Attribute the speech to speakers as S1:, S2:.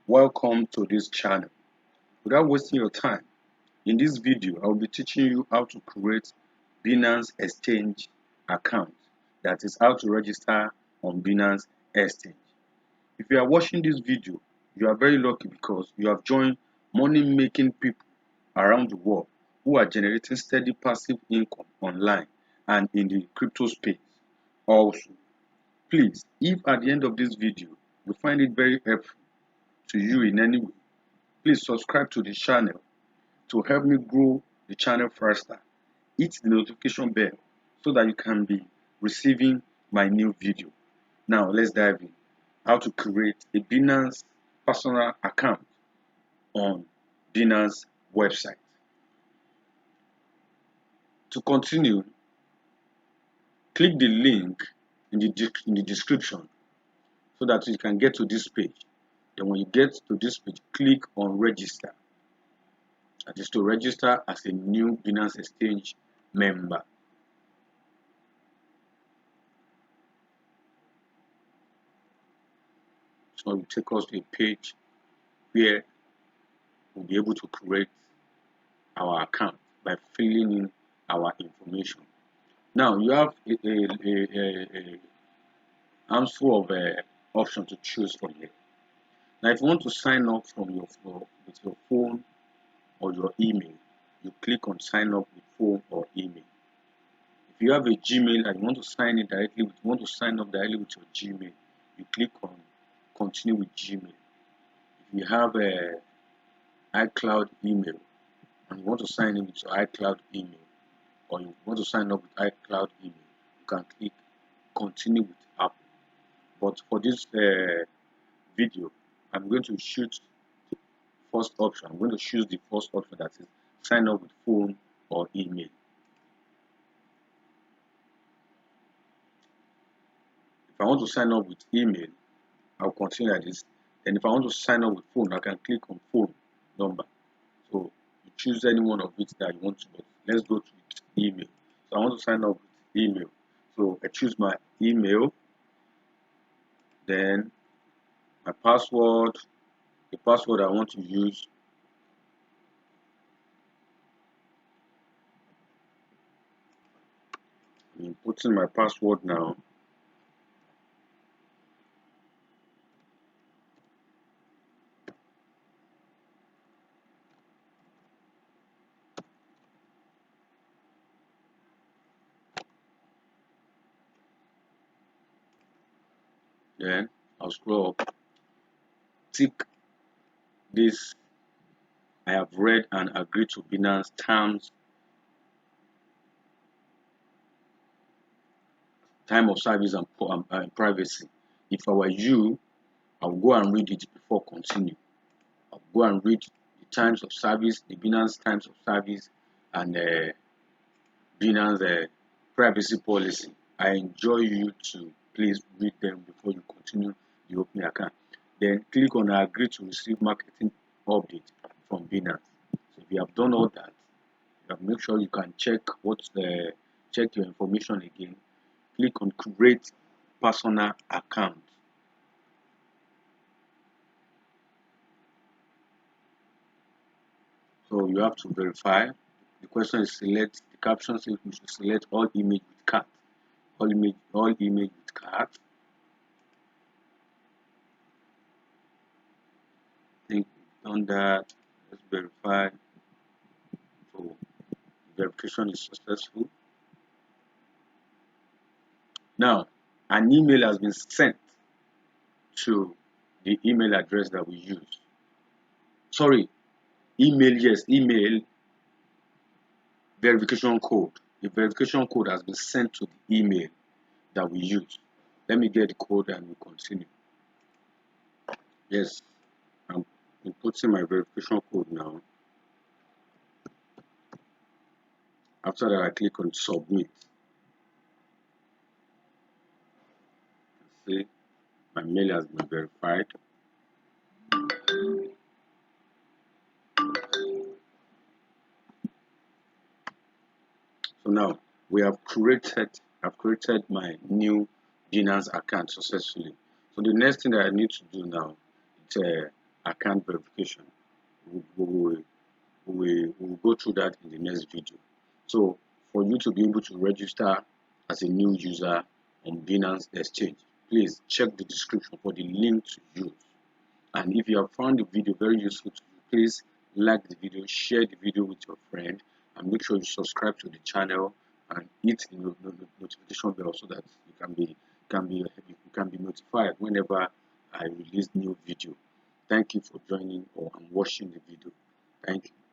S1: Welcome to this channel. Without wasting your time, in this video I will be teaching you how to create Binance Exchange account. That is how to register on Binance Exchange. If you are watching this video, you are very lucky because you have joined money-making people around the world who are generating steady passive income online and in the crypto space. Also, please, if at the end of this video you find it very helpful to you in any way, please subscribe to the channel to help me grow the channel faster. Hit the notification bell so that you can be receiving my new video. Now let's dive in. How to create a Binance personal account on Binance website. To continue, click the link in the description so that you can get to this page. Then when you get to this page, click on register. That is to register as a new Binance Exchange member. So it will take us to a page where we'll be able to create our account by filling in our information. Now you have a handful of options to choose from here. Now if you want to sign up from with your phone or your email, you click on sign up with phone or email. If you have a Gmail and you want to sign in directly with, you want to sign up directly with your Gmail, you click on continue with Gmail. If you have a iCloud email and you want to sign in with your iCloud email, or you want to sign up with iCloud email, you can click continue with Apple. But for this video, I'm going to choose the first option. I'm going to choose the first option, that is sign up with phone or email. If I want to sign up with email, I'll continue like this. And if I want to sign up with phone, I can click on phone number. So you choose any one of it that you want to, but let's go to email. So I want to sign up with email. So I choose my email, then my password, the password I want to use. I'm inputting my password now. Then I'll scroll up, tick this I have read and agreed to Binance terms, time of service and privacy. If I were you, I'll go and read it before continue. I'll go and read the times of service, the Binance times of service, and Binance privacy policy. I enjoy you to please read them before you continue the opening account. Then click on agree to receive marketing update from Binance. So if you have done all that, you have make sure you can check check your information again. Click on create personal account. So you have to verify. The question is select the caption says we should select all image with cat. All image with cat. I think we've done that. Let's verify. So verification is successful. Now an email has been sent to the email address that we use. Sorry, email, yes, email verification code. The verification code has been sent to the email that we use. Let me get the code and we continue. Yes, I'm inputting my verification code now. After that, I click on submit. See, my mail has been verified. So now I've created my new Binance account successfully. So the next thing that I need to do now is account verification. We will go through that in the next video. So for you to be able to register as a new user on Binance Exchange, please check the description for the link to use. And if you have found the video very useful to you, please like the video, share the video with your friend, and make sure you subscribe to the channel and hit the notification bell so that you can be notified whenever I release new video. Thank you for joining or watching the video. Thank you.